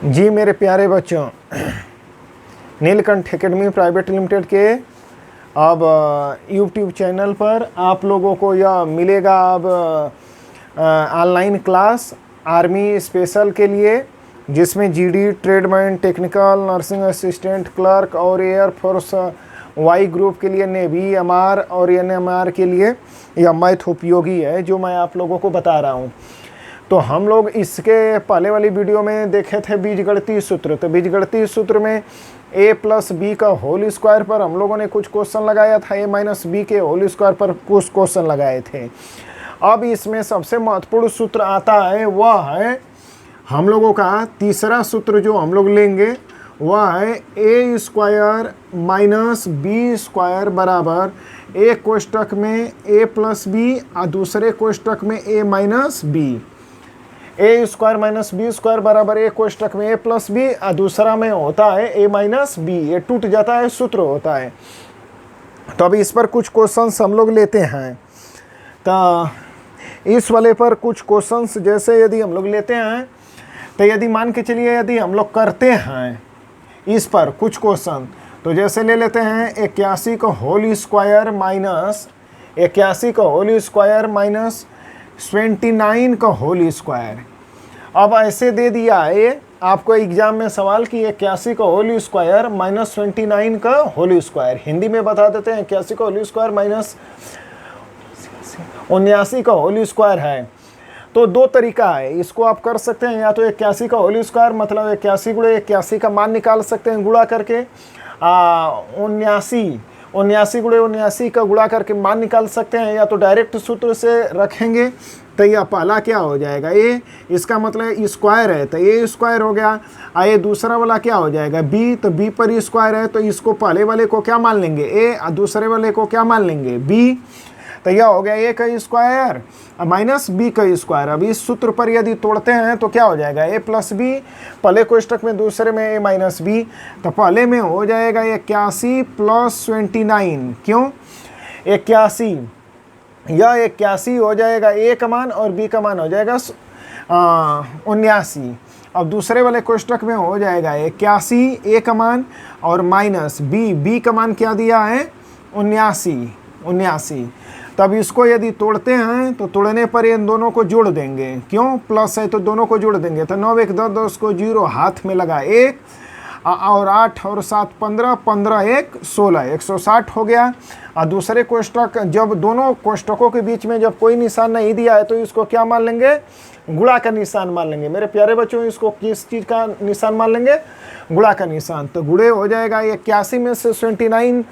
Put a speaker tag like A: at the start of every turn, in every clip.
A: जी मेरे प्यारे बच्चों, नीलकंठ एकेडमी प्राइवेट लिमिटेड के अब यूट्यूब चैनल पर आप लोगों को यह मिलेगा अब ऑनलाइन क्लास आर्मी स्पेशल के लिए, जिसमें GD, tradesman, technical, nursing assistant, clerk और एयरफोर्स वाई ग्रुप के लिए, नेवी, एमआर और एनएमआर के लिए यह मैथ उपयोगी है जो मैं आप लोगों को बता रहा हूँ। तो हम लोग इसके पहले वाली वीडियो में देखे थे बीजगणितीय सूत्र। तो बीजगणितीय सूत्र में a प्लस बी का होल स्क्वायर पर हम लोगों ने कुछ क्वेश्चन लगाया था, a माइनस बी के होल स्क्वायर पर कुछ क्वेश्चन लगाए थे। अब इसमें सबसे महत्वपूर्ण सूत्र आता है, वह है हम लोगों का तीसरा सूत्र जो हम लोग लेंगे, वह है A square minus B square बराबर एक कोष्टक में a प्लस बी और दूसरे कोष्टक में a minus B. A square minus B square बराबर एक कोष्टक में a प्लस बी और दूसरा में होता है a माइनस बी। ये टूट जाता है, सूत्र होता है। तो अभी इस पर कुछ क्वेश्चंस हम लोग लेते हैं। तो इस वाले पर कुछ क्वेश्चंस जैसे यदि हम लोग लेते हैं, तो यदि मान के चलिए यदि हम लोग करते हैं इस पर कुछ क्वेश्चन, तो जैसे ले लेते हैं 81 का होल स्क्वायर माइनस 81 का होल स्क्वायर माइनस 29 का होल स्क्वायर। अब ऐसे दे दिया है आपको एग्जाम में सवाल कि 81 का होल स्क्वायर माइनस 29 का होल स्क्वायर। हिंदी में बता देते हैं 81 का होल स्क्वायर माइनस 79 का होल स्क्वायर है। तो दो तरीका है, इसको आप कर सकते हैं। या तो 81 का होल स्क्वायर मतलब 81 गुणे 81 का मान निकाल सकते हैं गुणा करके, 79 गुणे 79 का गुणा करके मान निकाल सकते हैं, या तो डायरेक्ट सूत्र से रखेंगे। तो यह पहला क्या हो जाएगा, ए, इसका मतलब स्क्वायर है तो ए स्क्वायर हो गया। ये दूसरा वाला क्या हो जाएगा, बी, तो बी पर स्क्वायर है तो इसको पहले वाले को क्या मान लेंगे, ए, और दूसरे वाले को क्या मान लेंगे, बी। तो यह हो गया ए का स्क्वायर माइनस बी का स्क्वायर। अब इस सूत्र पर यदि तोड़ते हैं तो क्या हो जाएगा, ए प्लस बी, पहले कोष्टक में दूसरे में ए माइनस बी। तो पहले में हो जाएगा 81 प्लस 29, क्यों 81, यह 81 हो जाएगा ए का मान और बी का मान हो जाएगा 79। अब दूसरे वाले कोष्टक में हो जाएगा 81 ए का मान और माइनस बी का मान क्या दिया है 79। तब इसको यदि तोड़ते हैं तो तोड़ने पर इन दोनों को जोड़ देंगे, क्यों प्लस है तो दोनों को जोड़ देंगे। तो 9 1 10 10 को 0 हाथ में लगा 1 और 8 और 7 15 15 1 16 160 हो गया। और दूसरे कोष्टक, जब दोनों कोष्टकों के बीच में जब कोई निशान नहीं दिया है तो इसको क्या मान लेंगे, गुणा का निशान मान लेंगे। मेरे प्यारे बच्चों, इसको किस चीज़ का निशान मान लेंगे, गुणा का निशान। तो गुणे हो जाएगा 81 में से 29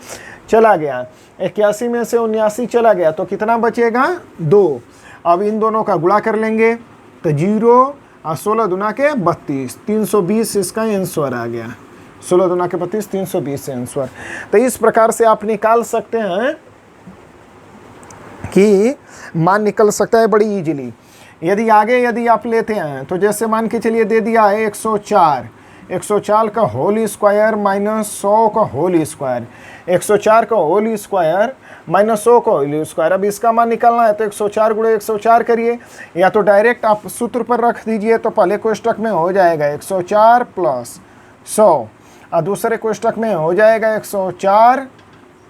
A: चला गया, 81 में से 79 चला गया, तो कितना बचेगा 2। अब इन दोनों का गुणा कर लेंगे तो 0 और 16 दुना के 32, 320 इसका आंसर आ गया। 16 दुना के 32, 320 आंसर। तो इस प्रकार से आप निकाल सकते हैं कि मान निकल सकता है बड़ी इजीली। यदि आगे यदि आप लेते हैं तो जैसे मान के चलिए दे दिया है 104 का होल स्क्वायर माइनस 100 का होल स्क्वायर। 104 का होल स्क्वायर माइनस 100 का होल स्क्वायर। अब इसका मान निकालना है तो 104 गुणे 104 करिए, या तो डायरेक्ट आप सूत्र पर रख दीजिए। तो पहले कोष्टक में हो जाएगा 104 प्लस 100 और दूसरे कोष्टक में हो जाएगा 104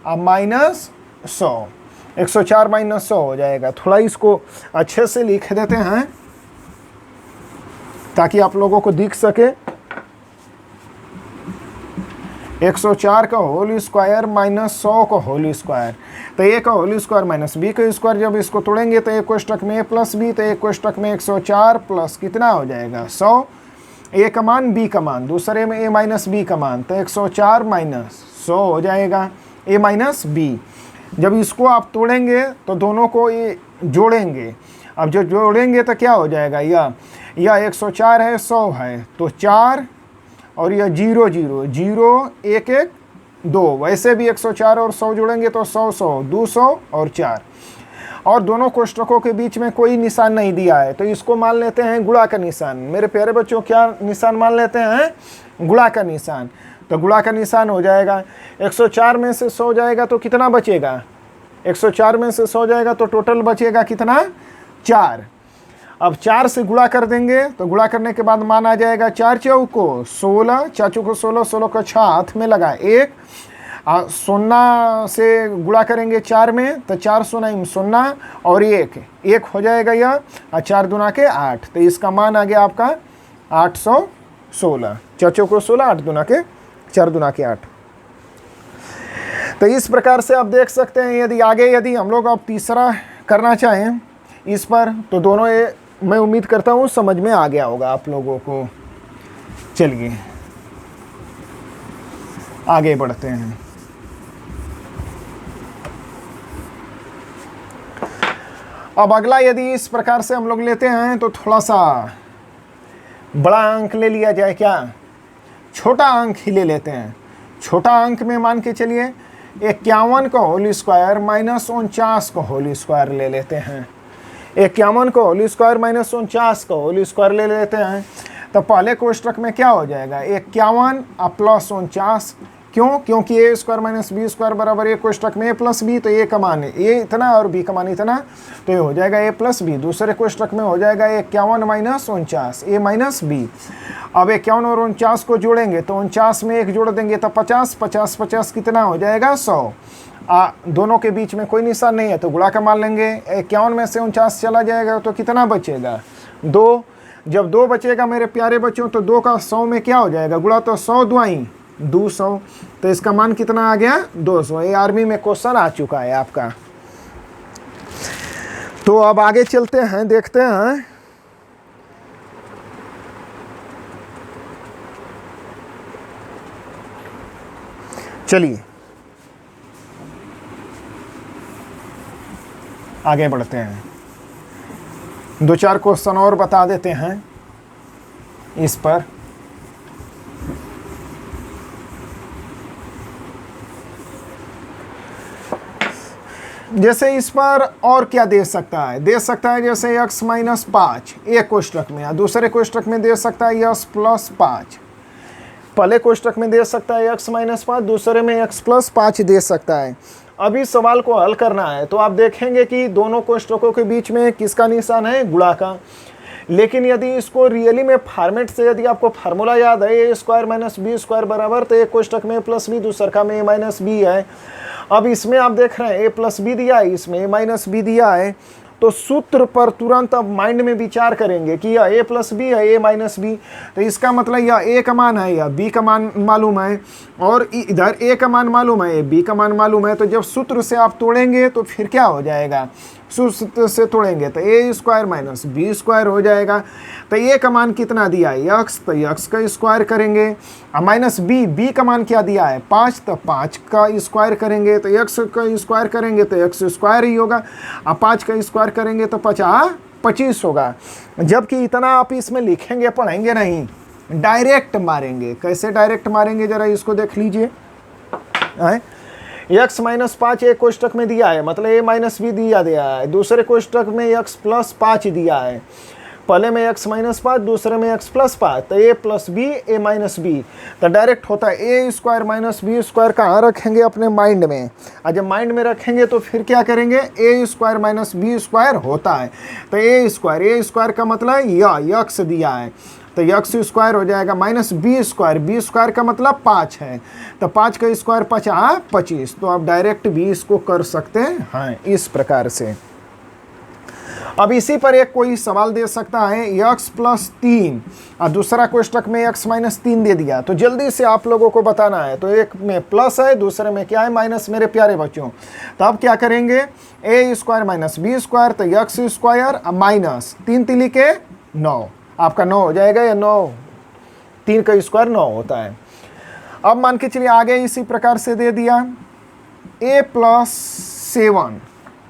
A: और माइनस 100, 104 माइनस 100 हो जाएगा। थोड़ा इसको अच्छे से लिख देते हैं ताकि आप लोगों को दिख सके। 104 का होल स्क्वायर माइनस 100 का होल स्क्वायर। तो ए का होल स्क्वायर माइनस बी का स्क्वायर, जब इसको तोड़ेंगे तो एक कोष्टक में ए प्लस बी, तो एक कोष्टक में 104 प्लस कितना हो जाएगा 100, ए का मान बी का मान, दूसरे में ए माइनस बी का मान, तो 104 माइनस 100 हो जाएगा ए माइनस बी। जब इसको आप तोड़ेंगे तो दोनों को ये जोड़ेंगे। अब जो जोड़ेंगे तो क्या हो जाएगा, यह 104 है 100 है तो 4 और यह 0 0 0 1 1 2, वैसे भी 104 और 100 जोड़ेंगे तो 100 100 200 और 4। और दोनों कोष्टकों के बीच में कोई निशान नहीं दिया है तो इसको मान लेते हैं गुणा का निशान। मेरे प्यारे बच्चों, क्या निशान मान लेते हैं, गुणा का निशान। तो गुणा का निशान हो जाएगा 104 में से 100 जाएगा तो कितना बचेगा, 104 में से 100 जाएगा तो टोटल बचेगा कितना 4। अब 4 से गुणा कर देंगे तो गुणा करने के बाद मान आ जाएगा 4 चौको 16, 4 चौको 16, 16 का 6 हाथ में लगा 1, 0 से गुणा करेंगे 4 में तो 4 0 0 और 1 हो जाएगा यह, और 4 दूना के 8, तो इसका मान आ गया आपका 816। 4 चौको 16, 8 दूना के 4 दूना के 8। तो इस प्रकार से आप देख सकते हैं। यदि हम लोग अब तीसरा करना चाहें इस पर, तो दोनों ये मैं उम्मीद करता हूँ समझ में आ गया होगा आप लोगों को। चलिए आगे बढ़ते हैं। अब अगला यदि इस प्रकार से हम लोग लेते हैं तो थोड़ा सा बड़ा अंक ले लिया जाए, क्या छोटा अंक ही ले लेते हैं। छोटा अंक में मान के चलिए 51 का होल स्क्वायर माइनस 49 का होल स्क्वायर ले लेते हैं। 51 का होल स्क्वायर माइनस 49 का होल स्क्वायर ले लेते हैं। तो पहले कोष्ठक में क्या हो जाएगा 51 प्लस 49, क्यों? क्योंकि ए स्क्वायर माइनस बी स्क्वायर बराबर ए कोष्ठक में ए प्लस बी, तो ए का मान ए इतना और बी का मान इतना, तो ये हो जाएगा ए प्लस बी। दूसरे कोष्ठक में हो जाएगा 51 माइनस 49 ए माइनस बी। अब 51 और 49 को जोड़ेंगे तो 49 में 1 जोड़ देंगे तो 50, 50 50 कितना हो जाएगा 100। दोनों के बीच में कोई निशान नहीं है तो गुणा का मान लेंगे। 51 में से 49 चला जाएगा तो कितना बचेगा 2। जब 2 बचेगा मेरे प्यारे बच्चों तो 2 का 100 में क्या हो जाएगा गुणा, तो 100 दुआई 200, तो इसका मान कितना आ गया 200। ये आर्मी में क्वेश्चन आ चुका है आपका। तो अब आगे चलते हैं, देखते हैं। चलिए आगे बढ़ते हैं, 2-4 क्वेश्चन और बता देते हैं इस पर। जैसे इस पर और क्या दे सकता है, जैसे x माइनस 5 एक कोष्ठक में, या दूसरे कोष्ठक में दे सकता है x प्लस 5। पहले कोष्ठक में दे सकता है x माइनस 5, दूसरे में x प्लस 5 दे सकता है। अब इस सवाल को हल करना है तो आप देखेंगे कि दोनों कोष्ठकों के बीच में किसका निशान है, गुणा का। लेकिन यदि इसको रियली में फॉर्मेट से यदि आपको फार्मूला याद है A square minus B square बराबर, तो एक कोष्ठक में प्लस बी दूसरा में ए माइनस बी है। अब इसमें आप देख रहे हैं ए प्लस बी दिया है, इसमें ए माइनस बी दिया है, तो सूत्र पर तुरंत अब माइंड में विचार करेंगे कि यह ए प्लस बी है ए माइनस बी, तो इसका मतलब यह ए का मान है या बी का मान मालूम है, और इधर ए का मान मालूम है बी का मान मालूम है। तो जब सूत्र से आप तोड़ेंगे तो फिर क्या हो जाएगा, सूत्र से तोड़ेंगे तो ए स्क्वायर माइनस बी स्क्वायर हो जाएगा। तो ए का मान कितना दिया है यक्स, तो यक्स का स्क्वायर करेंगे, और माइनस बी का मान क्या दिया है 5, तो 5 का स्क्वायर करेंगे, तो यक्स का स्क्वायर करेंगे तो यक्स स्क्वायर ही होगा, और 5 का स्क्वायर करेंगे तो 25 होगा। जबकि इतना आप इसमें लिखेंगे पढ़ेंगे नहीं, डायरेक्ट मारेंगे। कैसे डायरेक्ट मारेंगे जरा इसको देख लीजिए। x माइनस 5 एक कोष्ठक में दिया है, मतलब a माइनस बी दिया है, दूसरे कोष्ठक में x प्लस 5 दिया है। पहले में x माइनस 5, दूसरे में x प्लस 5, तो a plus B A minus B, तो डायरेक्ट होता है A square minus B square. कहाँ रखेंगे अपने माइंड में, और जब माइंड में रखेंगे तो फिर क्या करेंगे ए स्क्वायर माइनस बी स्क्वायर होता है, तो ए स्क्वायर का मतलब यक्स दिया है, तो यक्स स्क्वायर हो जाएगा माइनस बी स्क्वायर का मतलब 5 है, तो 5 का स्क्वायर 25। तो आप डायरेक्ट भी इसको कर सकते हैं इस प्रकार से। अब इसी पर एक कोई सवाल दे सकता है x प्लस 3 और दूसरा कोष्ठक में x माइनस 3 दे दिया, तो जल्दी से आप लोगों को बताना है। तो एक में प्लस है, दूसरे में क्या है माइनस, मेरे प्यारे बच्चों। तो अब क्या करेंगे ए स्क्वायर माइनस बी स्क्वायर, तो x स्क्वायर माइनस 3 3 के 9, आपका 9 हो जाएगा, या 9 3 का स्क्वायर 9 होता है। अब मान के चलिए आगे इसी प्रकार से दे दिया a प्लस 7,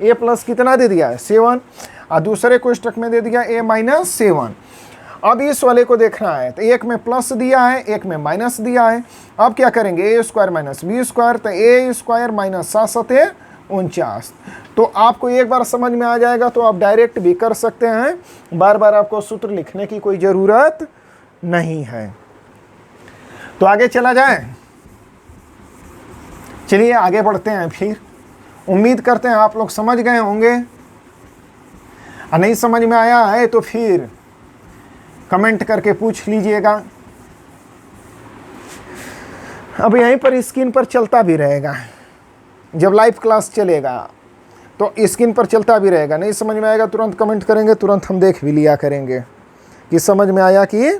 A: a प्लस कितना दे दिया है 7, और दूसरे कोष्ठक में दे दिया a माइनस 7। अब इस वाले को देखना है, तो एक में प्लस दिया है, एक में माइनस दिया है। अब क्या करेंगे ए स्क्वायर माइनस बी स्क्वायर, तो ए स्क्वायर माइनस 7 49। तो आपको एक बार समझ में आ जाएगा तो आप डायरेक्ट भी कर सकते हैं, बार बार आपको सूत्र लिखने की कोई ज़रूरत नहीं है। तो आगे चला जाए, चलिए आगे बढ़ते हैं। फिर उम्मीद करते हैं आप लोग समझ गए होंगे। नहीं समझ में आया है तो फिर कमेंट करके पूछ लीजिएगा। अब यहीं पर स्क्रीन पर चलता भी रहेगा, जब लाइव क्लास चलेगा तो स्क्रीन पर चलता भी रहेगा। नहीं समझ में आएगा तुरंत कमेंट करेंगे, तुरंत हम देख भी लिया करेंगे कि समझ में आया कि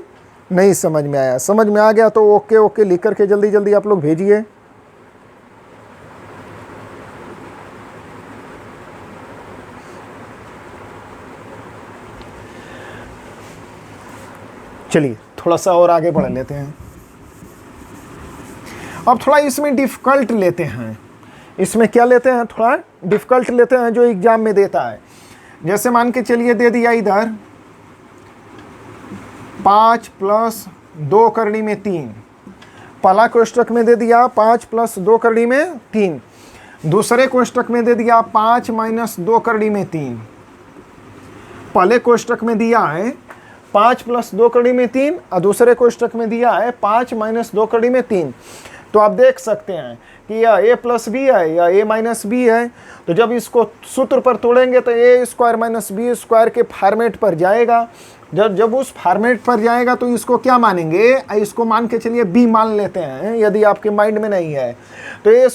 A: नहीं समझ में आया। समझ में आ गया तो ओके ओके लिख करके जल्दी जल्दी आप लोग भेजिए। चलिए थोड़ा सा और आगे बढ़ लेते हैं। अब थोड़ा इसमें डिफ़िकल्ट लेते हैं। इसमें क्या लेते हैं, थोड़ा डिफ़िकल्ट लेते हैं जो एग्ज़ाम में देता है। जैसे मान के चलिए दे दिया इधर 5 + 2 करनी में 3, पहला कोष्टक में दे दिया 5 + 2 करनी में 3, दूसरे कोष्टक में दे दिया 5 - 2 करनी में 3। पहले कोष्टक में दिया है 5 + 2 करनी में 3 और दूसरे कोष्टक में दिया है 5 - 2 करनी में 3। तो आप देख सकते हैं कि यह a + b है या a - b है। तो जब इसको सूत्र पर तोड़ेंगे तो a² - b² के फॉर्मेट पर जाएगा। जब उस फॉर्मेट पर जाएगा तो इसको क्या मानेंगे, इसको मान के चलिए b मान लेते हैं यदि आपके माइंड में नहीं है तो a²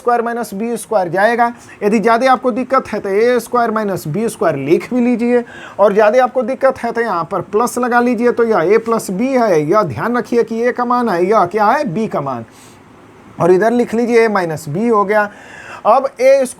A: - b² जाएगा। यदि ज़्यादा आपको दिक्कत है तो a² - b² लिख भी लीजिए, और ज़्यादा आपको दिक्कत है तो यहाँ पर प्लस लगा लीजिए। तो यह a + b है, यह ध्यान रखिए कि a का मान है, यह क्या है b का मान, और इधर लिख लीजिए a - b हो गया। अब a +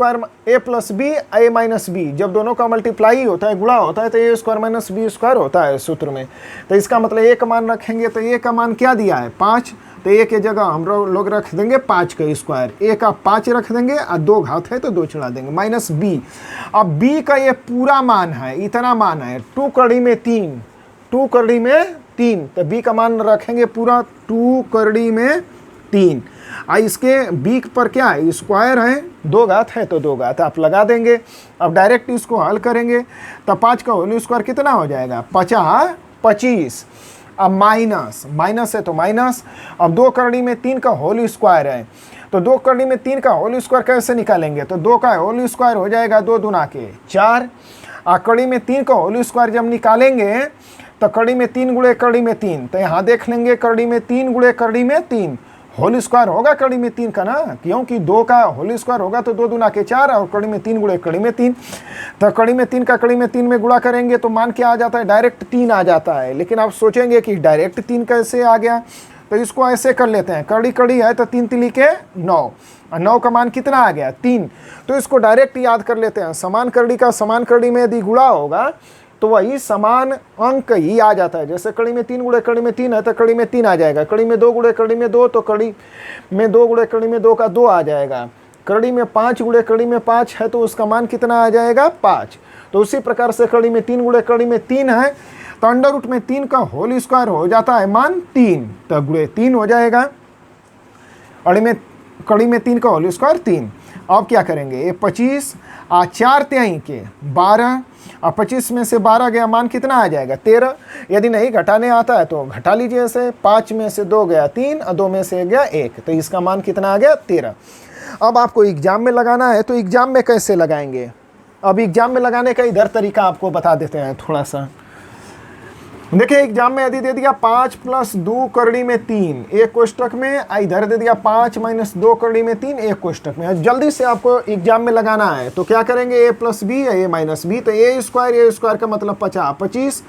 A: b a - b जब दोनों का मल्टीप्लाई होता है, गुणा होता है, तो a² - b² होता है सूत्र में। तो इसका मतलब a का मान रखेंगे तो a का मान क्या दिया है 5, तो a के जगह हम लोग रख देंगे 5 का स्क्वायर, a का 5 रख देंगे और 2 घात है तो 2 चढ़ा देंगे -b। अब b का ये पूरा मान है, इतना मान है 2 करनी में 3, 2 करनी में 3, तो b का मान रखेंगे पूरा 2 करनी में 3। इसके b पर क्या है स्क्वायर है, 2 घात है तो 2 घात आप लगा देंगे। अब डायरेक्ट इसको हल करेंगे तो 5 का होल स्क्वायर कितना हो जाएगा 25। अब माइनस है तो माइनस। अब 2 करनी में 3 का होल स्क्वायर है, तो 2 करनी में 3 का होल स्क्वायर कैसे निकालेंगे, तो 2 का होल स्क्वायर हो जाएगा 2 दूना के 4। कड़ी में 3 का होल स्क्वायर जब निकालेंगे तो कड़ी में 3 गुणे कड़ी में 3, तो यहाँ देख लेंगे कड़ी में 3 गुणे कड़ी में 3 होल स्क्वायर होगा कड़ी में 3 का ना, क्योंकि 2 का होल स्क्वायर होगा तो 2 दूना के 4 और कड़ी में 3 गुणे कड़ी में 3। तो कड़ी में 3 का कड़ी में 3 में गुणा करेंगे तो मान क्या आ जाता है डायरेक्ट 3 आ जाता है। लेकिन आप सोचेंगे कि डायरेक्ट 3 कैसे आ गया, तो इसको ऐसे कर लेते हैं, कड़ी कड़ी है तो 3 3 के 9 और 9 का मान कितना आ गया 3। तो इसको डायरेक्ट याद कर लेते हैं, समान कड़ी का समान कड़ी में यदि गुणा होगा तो वही समान अंक ही आ जाता है। जैसे कड़ी में 3 गुणे कड़ी में 3 है तो कड़ी में 3 आ जाएगा, कड़ी में 2 गुणे कड़ी में 2 तो कड़ी में 2 गुणे कड़ी में 2 का 2 आ जाएगा, कड़ी में 5 गुणे कड़ी में 5 है तो उसका मान कितना आ जाएगा 5। तो उसी प्रकार से कड़ी में 3 गुणे कड़ी में 3 है तो अंडर रूट में 3 का होल स्क्वायर हो जाता है मान 3, तो गुणे 3 हो जाएगा। कड़ी में 3 का होल स्क्वायर 3। अब क्या करेंगे ये 25 और 4 तिहाई के 12 और 25 में से 12 गया मान कितना आ जाएगा 13। यदि नहीं घटाने आता है तो घटा लीजिए, ऐसे 5 में से 2 गया 3 और 2 में से गया 1, तो इसका मान कितना आ गया 13। अब आपको एग्जाम में लगाना है तो एग्जाम में कैसे लगाएंगे, अब एग्जाम में लगाने का इधर तरीका आपको बता देते हैं थोड़ा सा। देखिए एग्जाम में यदि दे दिया 5 + 2 करनी में 3 एक कोष्टक में, इधर दे दिया 5 - 2 करनी में 3 एक कोष्टक में, जल्दी से आपको एग्जाम में लगाना है तो क्या करेंगे a + b है a - b, तो a² का मतलब 25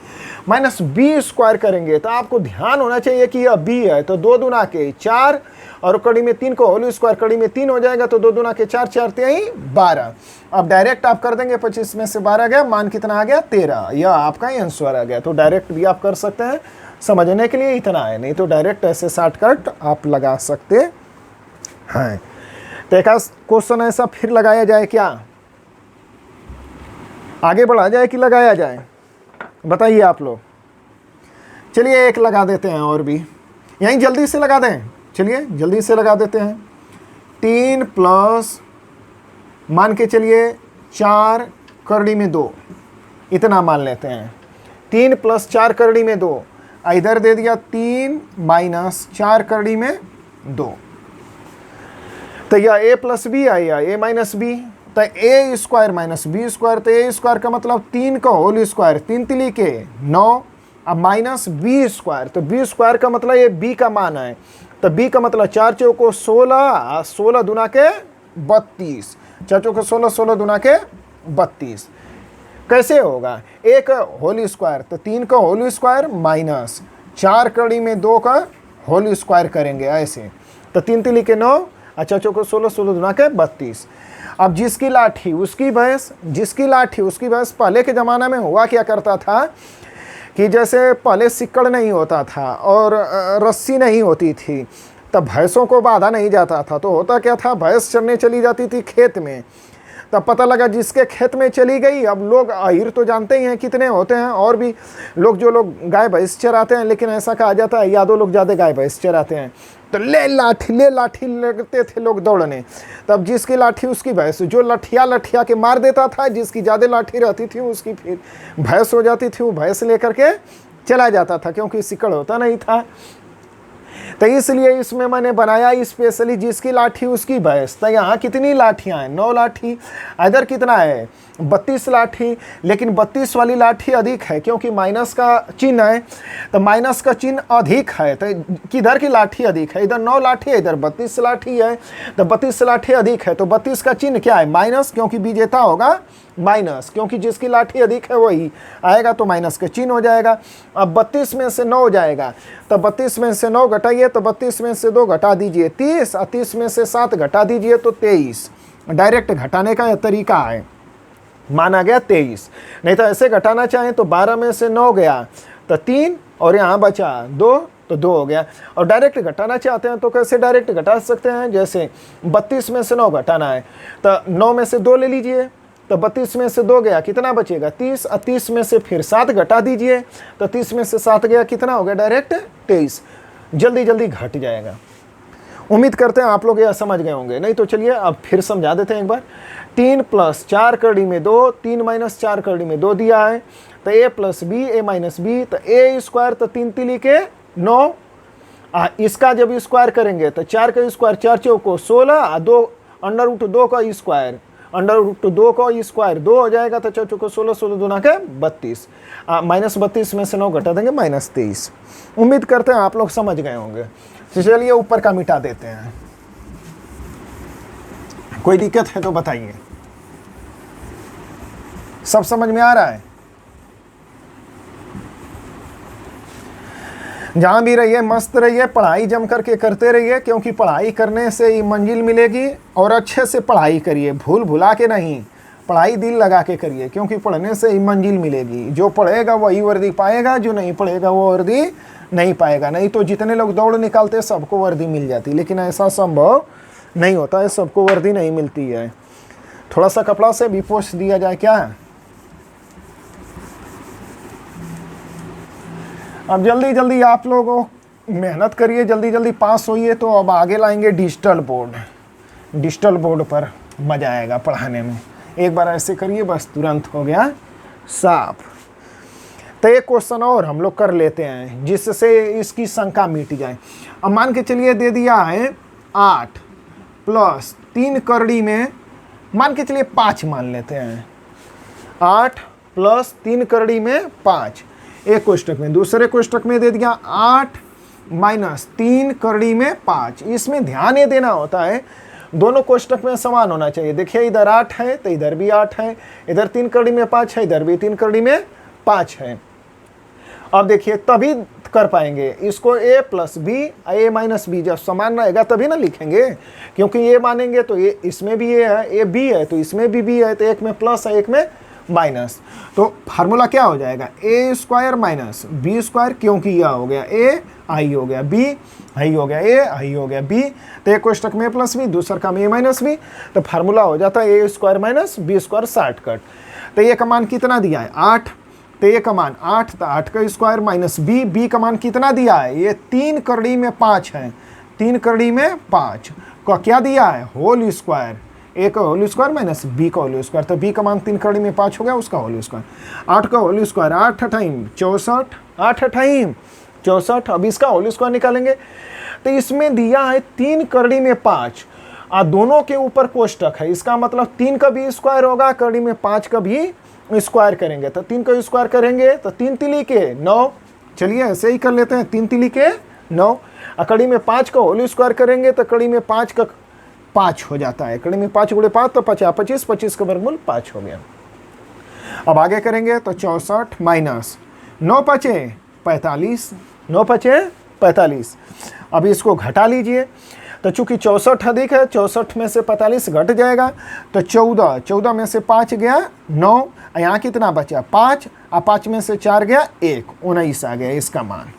A: -b² करेंगे तो आपको ध्यान होना चाहिए कि यह b है, तो 2 दूना के 4 और कड़ी में 3 को होल स्क्वायर कड़ी में 3 हो जाएगा तो 2 दूना के 4 4 तिहाई 12। अब डायरेक्ट आप कर देंगे 25 में से 12 गया मान कितना आ गया 13, यह आपका आंसर आ गया। तो डायरेक्ट भी आप कर सकते हैं, समझने के लिए इतना है, नहीं तो डायरेक्ट ऐसे शॉर्टकट आप लगा सकते हैं। तो एक क्वेश्चन ऐसा फिर लगाया जाए, क्या आगे बढ़ा जाए कि लगाया जाए, बताइए आप लोग। चलिए एक लगा देते हैं और भी, यहीं जल्दी से लगा दें, चलिए जल्दी से लगा देते हैं। 3 प्लस मान के चलिए 4 करनी में 2, इतना मान लेते हैं। 3 + 4 करनी में 2, इधर दे दिया 3 - 4 करनी में 2, तो यह a + b है या a - b, तो ए स्क्वायर माइनस बी स्क्वायर, तो ए स्क्वायर का मतलब 3 का होल स्क्वायर, 3 तिली के 9, अब माइनस बी स्क्वायर, तो बी स्क्वायर का मतलब ये बी का मान है, तो बी का मतलब 4 चौको 16, 16 दूना के 32, 4 चौको 16, 16 दूना के 32। कैसे होगा? एक होल स्क्वायर, तो 3 का होल स्क्वायर माइनस 4 कड़ी में 2 का होल स्क्वायर करेंगे ऐसे, तो 3 तिली के 9, अच्छा चौको 16, 16 दूना के 32। अब जिसकी लाठी उसकी भैंस, जिसकी लाठी उसकी भैंस। पहले के ज़माना में हुआ क्या करता था कि जैसे पहले सिक्कड़ नहीं होता था और रस्सी नहीं होती थी, तब भैंसों को बांधा नहीं जाता था, तो होता क्या था, भैंस चरने चली जाती थी खेत में, तब पता लगा जिसके खेत में चली गई, अब लोग अहिर तो जानते ही हैं कितने होते हैं, और भी लोग जो लोग गाय भैंस चराते हैं, लेकिन ऐसा कहा जाता है यादव लोग ज़्यादा गाय भैंस चराते हैं, तो ले लाठी लगते थे लोग दौड़ने। तब जिसकी लाठी उसकी भैंस, जो लठिया के मार देता था, जिसकी ज़्यादा लाठी रहती थी उसकी फिर भैंस हो जाती थी, वो भैंस लेकर के चला जाता था, क्योंकि सिक्कड़ होता नहीं था। तो इसलिए इसमें मैंने बनाया स्पेशली जिसकी लाठी उसकी भैंस। तो यहाँ कितनी लाठियाँ हैं? 9 लाठी। इधर कितना है? 32 लाठी, लेकिन 32 वाली लाठी अधिक है क्योंकि माइनस का चिन्ह है, तो माइनस का चिन्ह अधिक है, तो किधर की लाठी अधिक है? इधर 9 लाठी है, इधर 32 लाठी है, तो 32 लाठी अधिक है, तो 32 का चिन्ह क्या है? माइनस, क्योंकि विजेता होगा माइनस, क्योंकि जिसकी लाठी अधिक है वही आएगा, तो माइनस का चिन्ह हो जाएगा। अब 32 में से 9 जाएगा, तो 32 में से 9 घटाइए, तो 32 में से 2 घटा दीजिए 30, और 30 में से 7 घटा दीजिए तो 23। डायरेक्ट घटाने का यह तरीका है, माना गया 23। नहीं तो ऐसे घटाना चाहें तो 12 में से 9 गया तो 3, और यहाँ बचा 2 तो 2 हो गया। और डायरेक्ट घटाना चाहते हैं तो कैसे डायरेक्ट घटा सकते हैं? जैसे 32 में से 9 घटाना है, तो 9 में से 2 ले लीजिए, तो 32 में से 2 गया, कितना बचेगा? 30, और 30 में से फिर 7 घटा दीजिए, तो 30 में से 7 गया, कितना हो गया? डायरेक्ट 23। जल्दी जल्दी घट जाएगा। उम्मीद करते हैं आप लोग यह समझ गए होंगे, नहीं तो चलिए अब फिर समझा देते हैं एक बार। 3 + 4 कड़ी में 2, 3 - 4 कड़ी में 2 दिया है, तो a + b, a - b, तो a स्क्वायर, तो 3 तिली के 9, इसका जब स्क्वायर करेंगे तो 4 का स्क्वायर 4 चौको 16, 2 √2 का स्क्वायर, √2 का स्क्वायर 2 हो जाएगा, तो 4 चौको 16, 16 दूना के 32, -32 में से 9 घटा देंगे -23। उम्मीद करते हैं आप लोग समझ गए होंगे। तो चलिए ऊपर का मिटा देते हैं, कोई दिक्कत है तो बताइए। सब समझ में आ रहा है? जहां भी रहिए मस्त रहिए, पढ़ाई जम करके करते रहिए, क्योंकि पढ़ाई करने से ही मंजिल मिलेगी। और अच्छे से पढ़ाई करिए, भूल भुला के नहीं, पढ़ाई दिल लगा के करिए, क्योंकि पढ़ने से ही मंजिल मिलेगी। जो पढ़ेगा वही वर्दी पाएगा, जो नहीं पढ़ेगा वो वर्दी नहीं पाएगा। नहीं तो जितने लोग दौड़ निकालते सबको वर्दी मिल जाती, लेकिन ऐसा संभव नहीं होता है, सबको वर्दी नहीं मिलती है। थोड़ा सा कपड़ा से भी पोंछ दिया जाए क्या? अब जल्दी जल्दी आप लोगों मेहनत करिए, जल्दी जल्दी पास होइए। तो अब आगे लाएंगे डिजिटल बोर्ड। डिजिटल बोर्ड पर मज़ा आएगा पढ़ाने में। एक बार ऐसे करिए, बस तुरंत हो गया साफ। तो एक क्वेश्चन और हम लोग कर लेते हैं जिससे इसकी शंका मिट जाए। अब मान के चलिए दे दिया है 8 + 3 कड़ी में, मान के चलिए 5 मान लेते हैं। 8 + 3 कड़ी में 5, एक कोष्टक में। दूसरे कोष्टक में दे दिया 8 - 3 कड़ी में 5। इसमें ध्यान ये देना होता है दोनों कोष्टक में समान होना चाहिए। देखिए इधर 8 है तो इधर भी 8 है, इधर 3 कड़ी में 5 है, इधर भी 3 कड़ी में 5 है। अब देखिए तभी कर पाएंगे इसको। a + b, a - b जब समान रहेगा तभी ना लिखेंगे, क्योंकि ये मानेंगे तो ये इसमें भी a है, a b है तो इसमें भी b है, तो एक में प्लस है एक में माइनस। तो फार्मूला क्या हो जाएगा? a² - b², क्योंकि यह हो गया a, i हो गया b, i हो गया a, i हो गया b। तो एक कोष्टक में +b, दूसर का में a - b, तो फार्मूला हो जाता है a² - b² शॉर्टकट। तो ये का मान कितना दिया है? 8। तो ये का मान 8, तो 8 का स्क्वायर माइनस b का मान कितना दिया है? ये 3 कड़ी में 5 है, 3 कड़ी में 5 का क्या दिया है? होल स्क्वायर, a का होल स्क्वायर माइनस b का होल स्क्वायर। तो b का मान 3 कड़ी में 5 हो गया, उसका होल स्क्वायर। 8 का होल स्क्वायर 8 × 64, 8 × 64। अब इसका होल स्क्वायर निकालेंगे तो इसमें दिया है 3 कड़ी में 5, दोनों के ऊपर कोष्टक है, इसका मतलब 3 का भी स्क्वायर होगा, कड़ी में 5 का भी स्क्वायर करेंगे, तो 3 का स्क्वायर करेंगे तो 3 तिली के 9, चलिए ऐसे ही कर लेते हैं, 3 तिली के 9, कड़ी में 5 का होल स्क्वायर करेंगे तो कड़ी में 5 का 5 हो जाता है, कड़ी में 5 गुणे 5 तो 50, 25, 25 का वर्गमूल 5 हो गया। अब आगे करेंगे तो 64 माइनस 9 पचे 45, 9 पचे 45। अब इसको घटा लीजिए, तो चूंकि 64 अधिक है, 64 में से 45 घट जाएगा तो 14, 14 में से 5 गया 9, यहाँ कितना बचा 5, और 5 में से 4 गया 1, 19 आ गया इसका मान।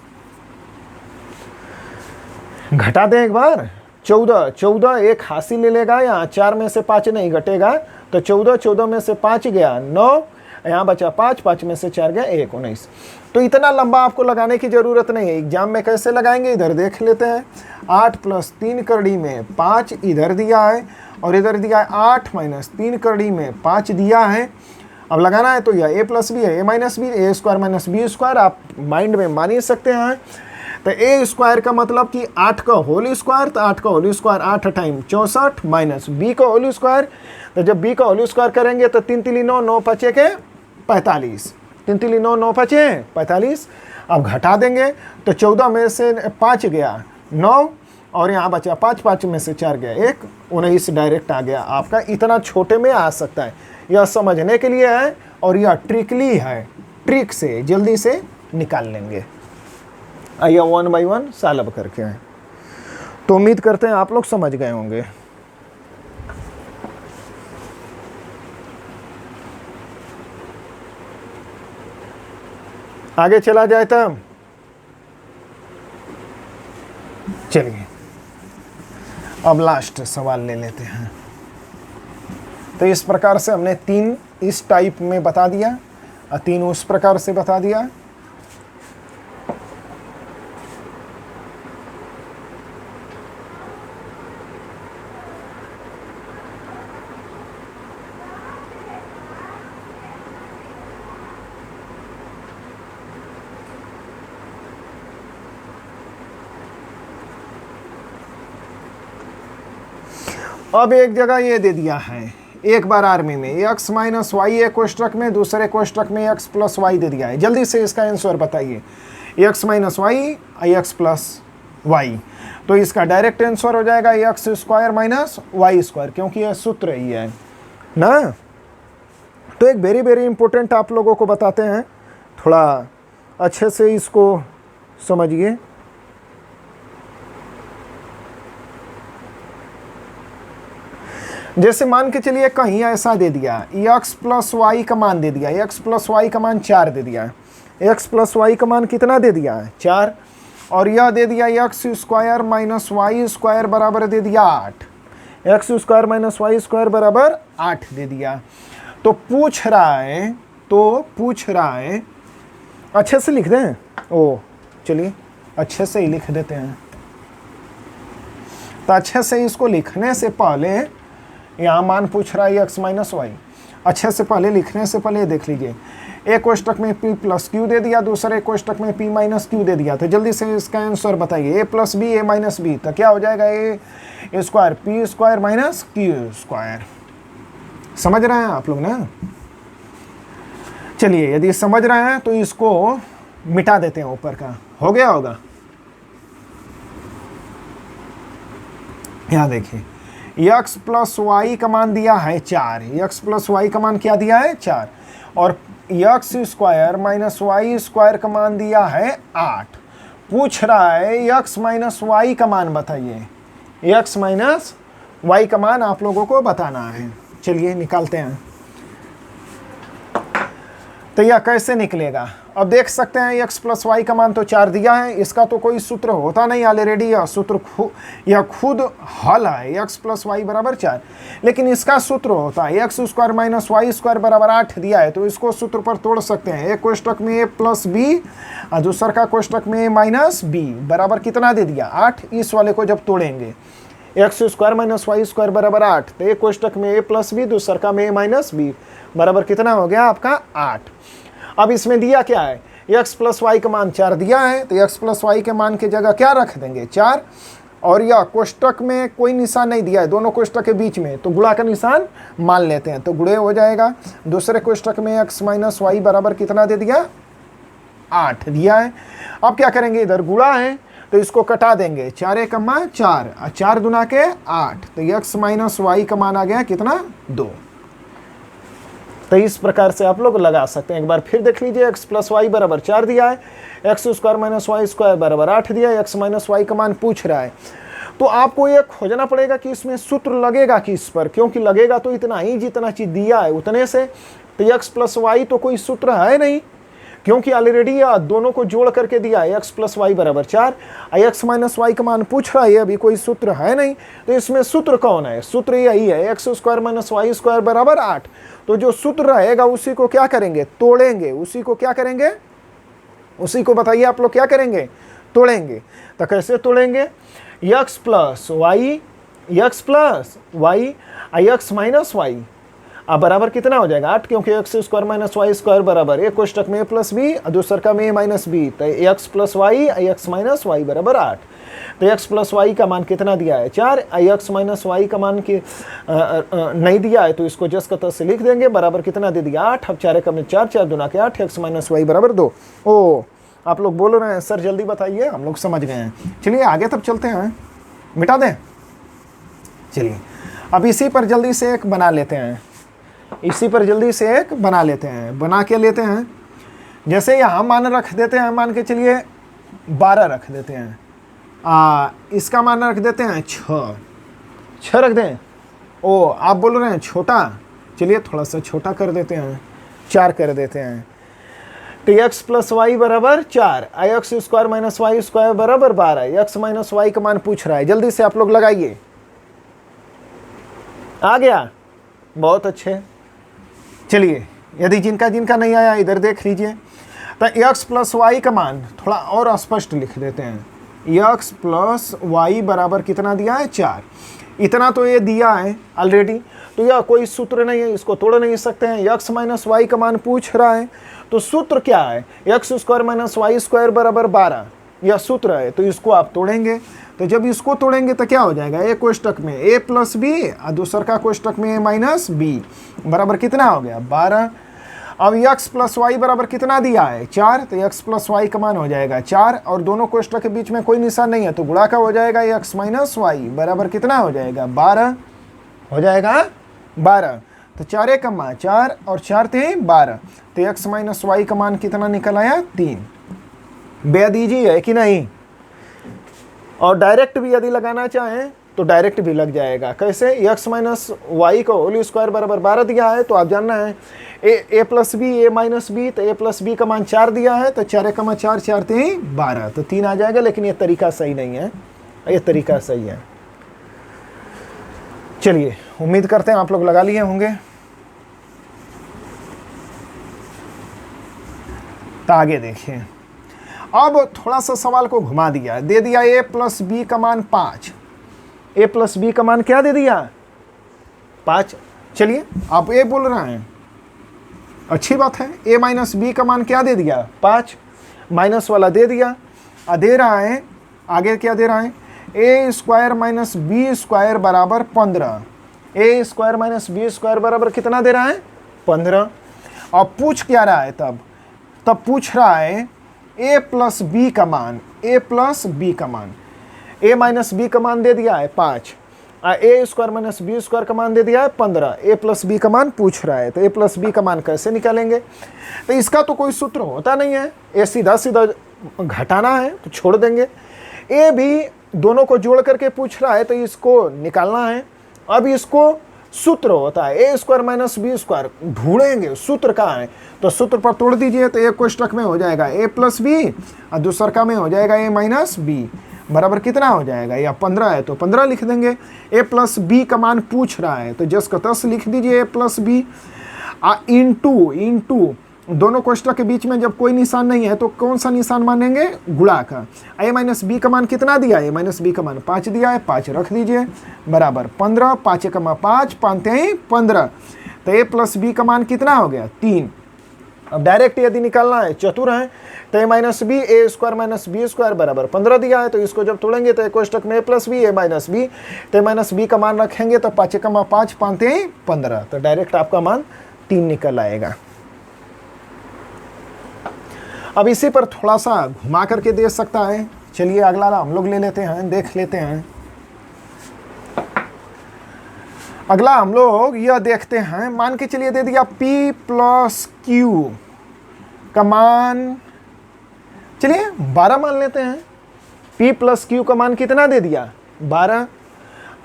A: घटा दें एक बार, 14, 14 एक हासिल ले लेगा, यहाँ 4 में से 5 नहीं घटेगा, तो 14, 14 में से 5 गया 9, यहाँ बचा 5, 5 में से 4 गया 1, 19। तो इतना लंबा आपको लगाने की ज़रूरत नहीं है, एग्जाम में कैसे लगाएंगे इधर देख लेते हैं। 8 + 3 करड़ी में 5 इधर दिया है, और इधर दिया है 8 - 3 करड़ी में 5 दिया है। अब लगाना है तो यह a + b है, a - b, a² - b² आप माइंड में मान ही सकते हैं। तो a² का मतलब कि 8 का होल स्क्वायर, तो 8 का whole square 8 time 64 minus b का होल स्क्वायर, तो जब b का होल स्क्वायर करेंगे तो 3 तिली 9, 9 पचे के 45, 3 तिली 9, 9 पचे 45। अब घटा देंगे तो 14 में से 5 गया 9, और यहाँ बचा 5, 5 में से 4 गया 1, 19 डायरेक्ट आ गया आपका। इतना छोटे में आ सकता है, यह समझने के लिए है और यह ट्रिकली है, ट्रिक से जल्दी से निकाल लेंगे। आइए 1 बाई 1 सॉल्व करके हैं, तो उम्मीद करते हैं आप लोग समझ गए होंगे। आगे चला जाए तब, चलिए अब लास्ट सवाल ले लेते हैं। तो इस प्रकार से हमने 3 इस टाइप में बता दिया और 3 उस प्रकार से बता दिया। अब एक जगह ये दे दिया है, एक बार आर्मी में x - y एक कोष्टक में, दूसरे कोष्टक में x + y दे दिया है। जल्दी से इसका आंसर बताइए, x - y x + y, तो इसका डायरेक्ट आंसर हो जाएगा x² - y², क्योंकि यह सूत्र ही है ना। तो एक वेरी इंपॉर्टेंट आप लोगों को बताते हैं, थोड़ा अच्छे से इसको समझिए। जैसे मान के चलिए कहीं ऐसा दे दिया x + y का मान दे दिया, x + y का मान 4 दे दिया, x + y का मान कितना दे दिया है 4, और यह दे दिया x² - y² बराबर दे दिया 8, x² - y² बराबर 8 दे दिया। तो पूछ रहा है अच्छे से लिख दें, ओ चलिए अच्छे से ही लिख देते हैं। तो अच्छे से इसको लिखने से पहले यहाँ मान पूछ रहा है x - y, अच्छे से पहले लिखने से पहले देख लीजिए, एक कोष्टक में p + q दे दिया, दूसरे कोष्टक में p - q दे दिया। तो जल्दी से इसका आंसर बताइए, a + b a - b, तो क्या हो जाएगा a² p² - q²। समझ रहे हैं आप लोग ना। चलिए यदि समझ रहे हैं तो इसको मिटा देते हैं, ऊपर का हो गया होगा। यहाँ देखिए x + y का मान दिया है 4, x + y का मान क्या दिया है 4, और x² - y² का मान दिया है 8। पूछ रहा है x - y का मान बताइए, x - y का मान आप लोगों को बताना है। चलिए निकालते हैं। तो यह कैसे निकलेगा, अब देख सकते हैं x + y का मान तो 4 दिया है, इसका तो कोई सूत्र होता नहीं ऑलरेडी, यह सूत्र यह खुद हल है, x + y बराबर 4, लेकिन इसका सूत्र होता है x² - y² बराबर 8 दिया है, तो इसको सूत्र पर तोड़ सकते हैं। एक कोष्टक में a + b और दूसर का कोष्टक में a - b बराबर कितना दे दिया 8। इस वाले को जब तोड़ेंगे x² - y² बराबर 8, तो एक कोष्टक में a + b, दूसर का में a - b बराबर कितना हो गया आपका 8। अब इसमें दिया क्या है, x + y का मान 4 दिया है, तो x + y के मान की जगह क्या रख देंगे 4, और यह कोष्टक में कोई निशान नहीं दिया है, दोनों कोष्टक के बीच में, तो गुणा का निशान मान लेते हैं, तो गुणे हो जाएगा। दूसरे कोष्टक में x माइनस वाई बराबर कितना दे दिया, 8 दिया है। अब क्या करेंगे, इधर गुणा है तो इसको कटा देंगे, 4 कमा 4 और 4 दुना के 8, तो x माइनस वाई का मान आ गया कितना, 2। तो इस प्रकार से आप लोग लगा सकते हैं। एक बार फिर देख लीजिए, x प्लस वाई बराबर 4 दिया है, X square minus Y square बराबर 8 दिया है, x माइनस वाई का मान पूछ रहा है। तो आपको ये खोजना पड़ेगा कि इसमें सूत्र लगेगा किस पर, क्योंकि लगेगा तो इतना ही जितना चीज दिया है उतने से। तो x प्लस वाई तो कोई सूत्र है नहीं, क्योंकि ऑलरेडी दोनों को जोड़ करके दिया है, x प्लस वाई बराबर 4, x माइनस वाई का मान पूछ रहा है, अभी कोई सूत्र है नहीं। तो इसमें सूत्र कौन है, सूत्र यही है, X square minus Y square बराबर 8। तो जो सूत्र रहेगा उसी को क्या करेंगे, तोड़ेंगे, उसी को क्या करेंगे, उसी को बताइए आप लोग क्या करेंगे, तोड़ेंगे। तो कैसे तोड़ेंगे, x plus Y, X plus Y, X minus Y, अब बराबर कितना हो जाएगा, 8, क्योंकि X square minus Y square बराबर एक कोष्टक में a प्लस बी और दूसर का में a माइनस बी, तो X plus Y X minus Y बराबर 8। तो एक्स प्लस वाई का मान कितना दिया है, 4, एक्स माइनस वाई का मान की नहीं दिया है, तो इसको जस का तस से लिख देंगे, बराबर कितना दे दिया, 8। अब 4 में 4, 4 दुना के 8, एक्स माइनस वाई बराबर 2। ओ आप लोग बोल रहे हैं सर जल्दी बताइए, हम लोग समझ गए हैं। चलिए आगे तब चलते हैं, मिटा दें। चलिए अब इसी पर जल्दी से एक बना लेते हैं, इसी पर जल्दी से एक बना लेते हैं, बना के लेते हैं। जैसे यहाँ मान रख देते हैं, मान के चलिए 12 रख देते हैं, इसका मान रख देते हैं 6 रख दें। ओ आप बोल रहे हैं छोटा, चलिए थोड़ा सा छोटा कर देते हैं, 4 कर देते हैं। तो x प्लस वाई बराबर 4, X square minus Y square बराबर 12, एक्स माइनस वाई का मान पूछ रहा है, जल्दी से आप लोग लगाइए। आ गया, बहुत अच्छे। चलिए यदि जिनका जिनका नहीं आया इधर देख लीजिए। तो x प्लस वाई का मान थोड़ा और स्पष्ट लिख देते हैं, x प्लस वाई बराबर कितना दिया है, 4। इतना तो ये दिया है ऑलरेडी, तो यह कोई सूत्र नहीं है, इसको तोड़ नहीं सकते हैं। x माइनस वाई का मान पूछ रहा है, तो सूत्र क्या है, X square minus Y square बराबर 12, यह सूत्र है। तो इसको आप तोड़ेंगे, तो जब इसको तोड़ेंगे तो क्या हो जाएगा, एक कोष्टक में a प्लस बी और दूसर का कोष्टक में a माइनस बी बराबर कितना हो गया, 12। अब x प्लस वाई बराबर कितना दिया है, 4, तो x प्लस वाई का मान हो जाएगा 4, और दोनों कोष्टक के बीच में कोई निशान नहीं है, तो गुणा का हो जाएगा, x माइनस वाई बराबर कितना हो जाएगा, 12 हो जाएगा, 12। तो 4 कमा 4 और 4 थे 12, तो x माइनस वाई का मान कितना निकल आया, 3। बेद ईजी है कि नहीं। और डायरेक्ट भी यदि लगाना चाहें तो डायरेक्ट भी लग जाएगा। कैसे, x माइनस वाई को होल स्क्वायर बराबर 12 दिया है, तो आप जानना है ए plus B, A minus B, तो a प्लस बी का मान 4 दिया है, तो 4 कमा 4, 4 थे 12, तो 3 आ जाएगा। लेकिन ये तरीका सही नहीं है, ये तरीका सही है। चलिए उम्मीद करते हैं आप लोग लगा लिए होंगे। तो आगे देखिए, अब थोड़ा सा सवाल को घुमा दिया, दे दिया a प्लस बी का मान 5, a प्लस बी का मान क्या दे दिया, 5। चलिए आप a बोल रहे हैं, अच्छी बात है। a माइनस बी का मान क्या दे दिया, 5, माइनस वाला दे दिया। दे रहा है आगे क्या दे रहा है, a square minus B square बराबर 15, a square minus B square बराबर कितना दे रहा है, 15। और पूछ क्या रहा है, तब पूछ रहा है a प्लस बी का मान, a प्लस बी का मान, a माइनस बी का मान दे दिया है 5, a square minus B square का मान दे दिया है 15, a प्लस बी का मान पूछ रहा है। तो a प्लस बी का मान कैसे निकालेंगे, तो इसका तो कोई सूत्र होता नहीं है, a सीधा सीधा घटाना है तो छोड़ देंगे। a भी दोनों को जोड़ करके पूछ रहा है, तो इसको निकालना है। अब इसको सूत्र होता है A square minus B square, ढूंढेंगे सूत्र कहाँ है, तो सूत्र पर तोड़ दीजिए, तो एक कोष्टक में हो जाएगा a प्लस बी और दूसर का में हो जाएगा a माइनस बी बराबर कितना हो जाएगा, या 15 है तो 15 लिख देंगे। a प्लस बी का मान पूछ रहा है, तो जस का तस लिख दीजिए a प्लस बी इंटू दोनों कोष्टक के बीच में जब कोई निशान नहीं है तो कौन सा निशान मानेंगे, गुणा का। a माइनस बी का मान कितना दिया है, a माइनस बी का मान 5 दिया है, 5 रख दीजिए बराबर 15, 5 कमा 5, 5 हैं 15, तो a प्लस बी का मान कितना हो गया, 3। अब डायरेक्ट यदि निकालना है, चतुर है, तो a minus B A square minus B square बराबर 15 दिया है, तो इसको जब तोड़ेंगे तो कोष्टक में a plus B A minus B, तो माइनस बी का मान रखेंगे तो 5 कमा 5 5 15, तो डायरेक्ट आपका मान 3 निकल आएगा। अब इसी पर थोड़ा सा घुमा करके दे सकता है। चलिए अगला हम लोग ले लेते हैं, देख लेते हैं। अगला हम लोग यह देखते हैं, मान के चलिए दे दिया p प्लस क्यू का मान, चलिए 12 मान लेते हैं। p प्लस क्यू का मान कितना दे दिया, 12।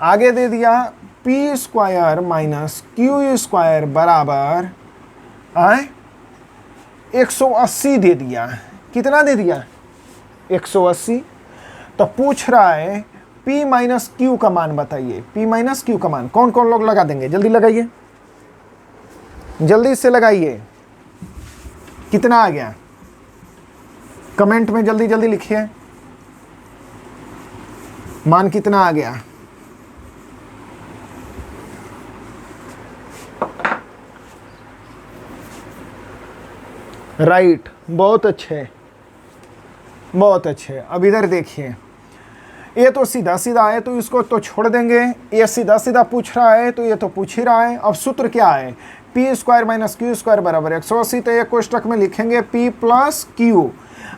A: आगे दे दिया p square minus Q square बराबर 180 दे दिया। कितना दे दिया, 180। तो पूछ रहा है p माइनस क्यू का मान बताइए। p माइनस क्यू का मान कौन कौन लोग लगा देंगे, जल्दी लगाइए, जल्दी से लगाइए। कितना आ गया, कमेंट में जल्दी जल्दी लिखिए, मान कितना आ गया। राइट, बहुत अच्छे, बहुत अच्छे। अब इधर देखिए, ये तो सीधा सीधा है तो इसको तो छोड़ देंगे, ये सीधा सीधा पूछ रहा है तो ये तो पूछ ही रहा है। अब सूत्र क्या है, P square minus Q square बराबर 180, तो एक कोष्टक में लिखेंगे p प्लस क्यू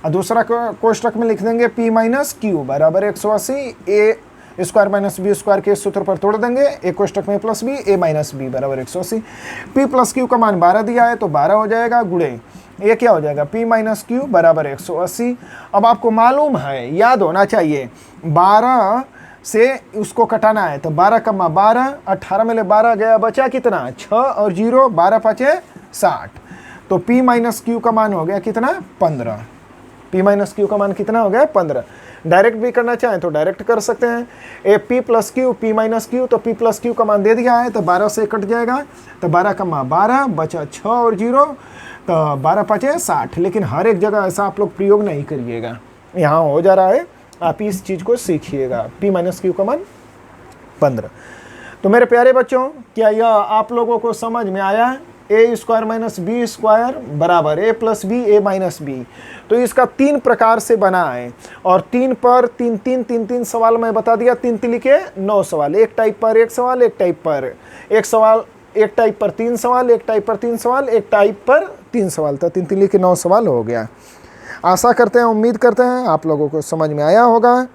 A: और दूसरा कोष्टक में लिख देंगे p माइनस क्यू बराबर 180। ए स्क्वायर माइनस बी स्क्वायर के सूत्र पर तोड़ देंगे, एक कोष्टक में plus B A minus B बराबर 180। p प्लस क्यू का मान 12 दिया है तो 12 हो जाएगा, गुणे ये क्या हो जाएगा, p माइनस क्यू बराबर 180। अब आपको मालूम है, याद होना चाहिए, 12 से उसको कटाना है, तो 12 कमा 12, 18 में ले 12 गया, बचा कितना, 6 और 0, 12 5 60। तो p माइनस क्यू का मान हो गया कितना, 15। p माइनस क्यू का मान कितना हो गया, 15। डायरेक्ट भी करना चाहें तो डायरेक्ट कर सकते हैं। ए p plus Q, p minus Q, तो p प्लस क्यू का मान दे दिया है तो 12 से कट जाएगा, तो 12 कमा 12, बचा 6 और 0, तो 12 5 60। लेकिन हर एक जगह ऐसा आप लोग प्रयोग नहीं करिएगा, यहाँ हो जा रहा है, आप इस चीज़ को सीखिएगा। p माइनस क्यू का मान 15। तो मेरे प्यारे बच्चों, क्या यह आप लोगों को समझ में आया, ए स्क्वायर माइनस बी स्क्वायर बराबर ए plus B A minus B. तो इसका 3 प्रकार से बना है और 3 पर 3 सवाल मैं बता दिया, 3 तिलिके 9 सवाल, एक टाइप पर 1 सवाल, एक टाइप पर 1 सवाल, एक टाइप पर 3 सवाल, एक टाइप पर 3 सवाल, एक टाइप पर 3 सवाल, तो 3 तिलिके 9 सवाल हो गया। आशा करते हैं, उम्मीद करते हैं आप लोगों को समझ में आया होगा।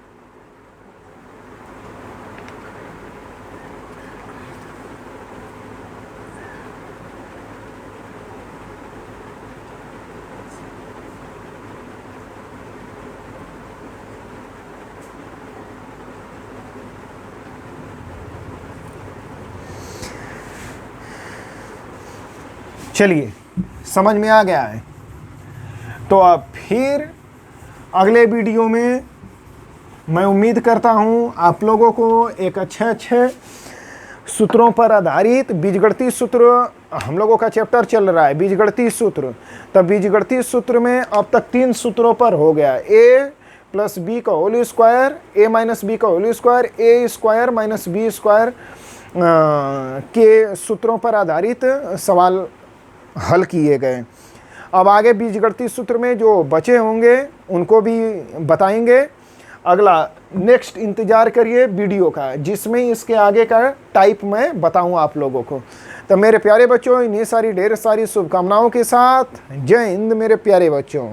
A: चलिए, समझ में आ गया है। तो अब फिर अगले वीडियो में मैं उम्मीद करता हूँ आप लोगों को एक अच्छे सूत्रों पर आधारित बीजगणितीय सूत्र, हम लोगों का चैप्टर चल रहा है बीजगणितीय सूत्र। तब बीजगणितीय सूत्र में अब तक 3 सूत्रों पर हो गया, a प्लस बी का whole square, a minus B का whole square, a square minus B square के सूत्रों पर आधारित सवाल हल किए गए। अब आगे बीजगणितीय सूत्र में जो बचे होंगे उनको भी बताएंगे। अगला नेक्स्ट इंतज़ार करिए वीडियो का, जिसमें इसके आगे का टाइप मैं बताऊं आप लोगों को। तो मेरे प्यारे बच्चों, इन्हीं सारी ढेर सारी शुभकामनाओं के साथ जय हिंद मेरे प्यारे बच्चों।